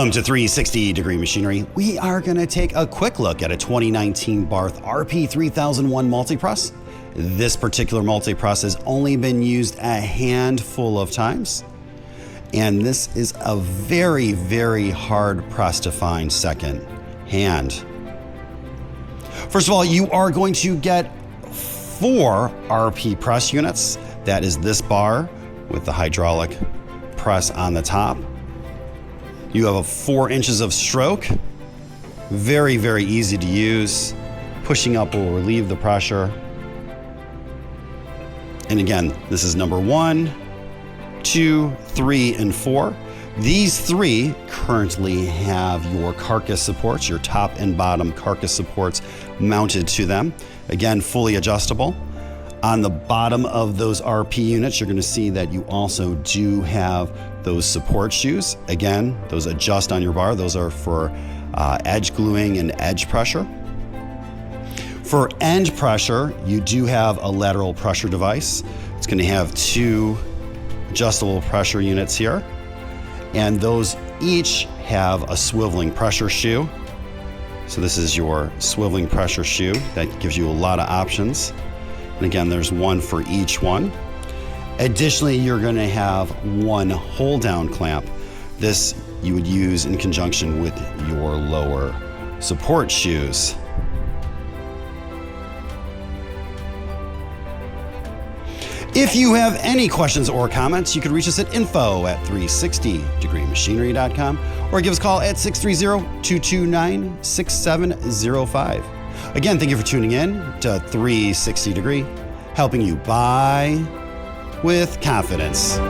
Welcome to 360 Degree Machinery. We are going to take a quick look at a 2019 Barth RP 3001 multi-press. This particular multi-press has only been used a handful of times, and this is a very, very hard press to find second hand. First of all, you are going to get 4 RP press units. That is this bar with the hydraulic press on the top. You have a 4 inches of stroke. Very, very easy to use. Pushing up will relieve the pressure. And again, this is number 1, 2, 3, and 4. These 3 currently have your carcass supports, your top and bottom carcass supports mounted to them. Again, fully adjustable. On the bottom of those RP units, you're going to see that you also do have those support shoes. Again, those adjust on your bar. Those are for edge gluing and edge pressure. For end pressure, you do have a lateral pressure device. It's going to have 2 adjustable pressure units here, and those each have a swiveling pressure shoe. So this is your swiveling pressure shoe. That gives you a lot of options. And again, there's 1 for each one. Additionally, you're going to have 1 hold down clamp. This you would use in conjunction with your lower support shoes. If you have any questions or comments, you can reach us at info@360degreemachinery.com or give us a call at 630-229-6705. Again, thank you for tuning in to 360 Degree, helping you buy with confidence.